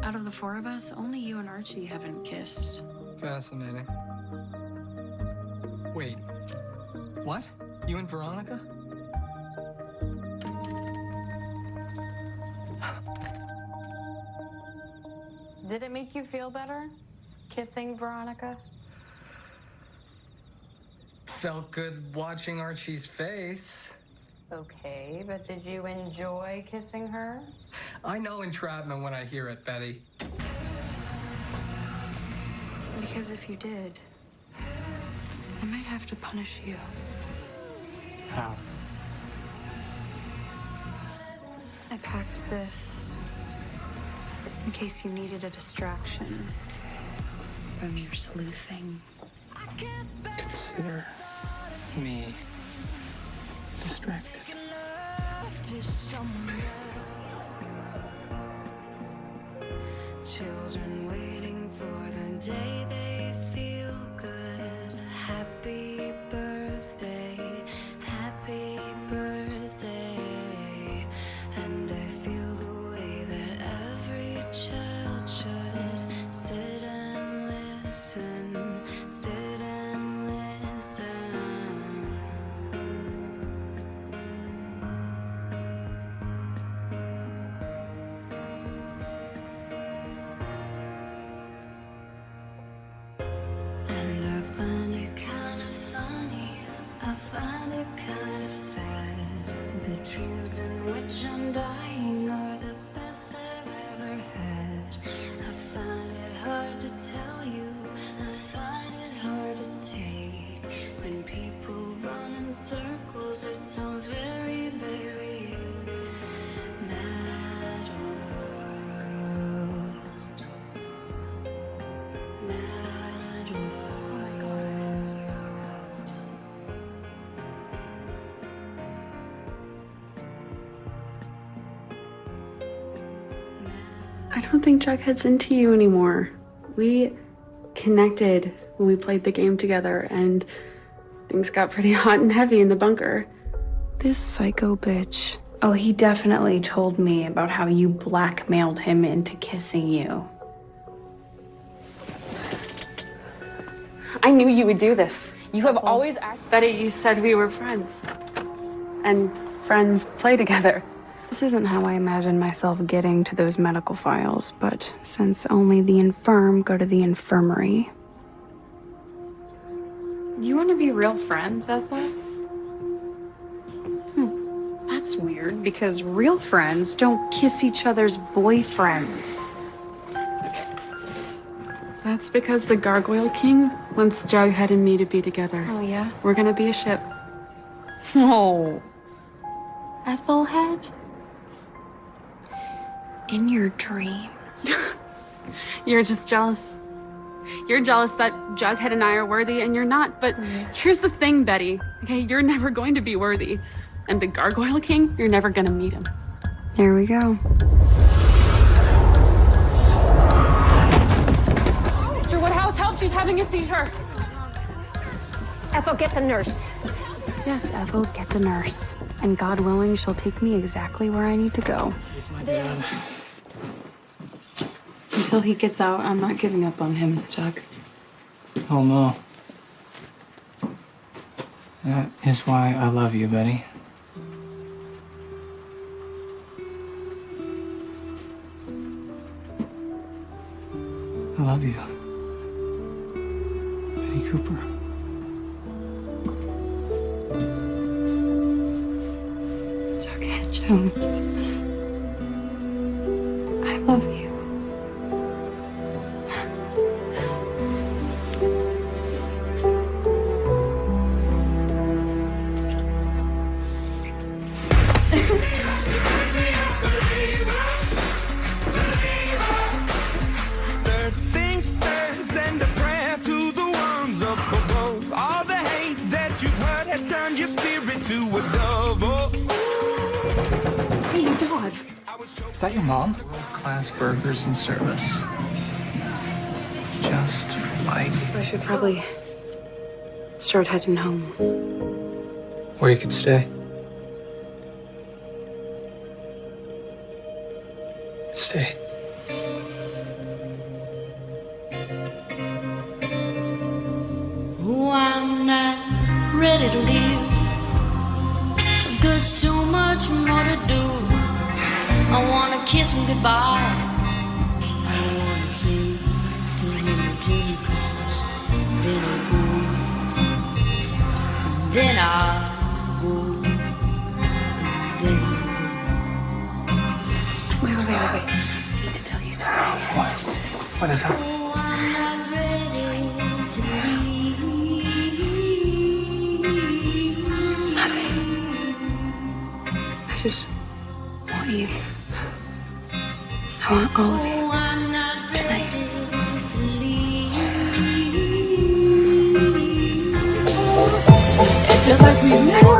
Out of the four of us, only you and Archie haven't kissed. Fascinating. Wait, what? You and Veronica? Did it make you feel better, kissing Veronica? Felt good watching Archie's face. Okay, but did you enjoy kissing her? I know entrapment when I hear it, Betty. Because if you did, I might have to punish you. How? I packed this in case you needed a distraction from your sleuthing. Consider me distracted. Children waiting for the day they feel good. Happy birthday, happy birthday. And I feel the way that every child should sit and listen, sit and listen. And I find it kind of funny, I find it kind of sad. The dreams in which I'm dying are the best I've ever had. I find it hard to tell you, I find it hard to take. When people run in circles, it's a very, very mad world. Mad world. I don't think Jughead's into you anymore. We connected when we played the game together, and things got pretty hot and heavy in the bunker. This psycho bitch. Oh, he definitely told me about how you blackmailed him into kissing you. I knew you would do this. You have always acted. Betty, you said we were friends. And friends play together. This isn't how I imagined myself getting to those medical files, but since only the infirm go to the infirmary. You want to be real friends, Ethel? That's weird, because real friends don't kiss each other's boyfriends. That's because the Gargoyle King wants Jughead and me to be together. Oh, yeah? We're gonna be a ship. Oh. Ethelhead? In your dreams. You're just jealous. You're jealous that Jughead and I are worthy and you're not, but here's the thing, Betty. Okay, you're never going to be worthy. And the Gargoyle King, you're never gonna meet him. There we go. Mr. Woodhouse, help, she's having a seizure. Ethel, get the nurse. Yes, Ethel, get the nurse. And God willing, she'll take me exactly where I need to go. Until he gets out, I'm not giving up on him, Jug. Oh, no. That is why I love you, Betty. I love you. Betty Cooper. Jughead Jones. I love you. Is that your mom? Class burgers and service. Just like... I should probably start heading home. Or you could stay. Stay. ready to leave. I've got so much more to do. I wanna kiss him goodbye. I don't wanna say till he comes. Then I go. Then I go. Then I go. Wait. I need to tell you something. What? What is that? Oh, I'm not ready to leave. Nothing. I just want you. I want all of you. Oh, I'm not ready to leave. It feels like we've never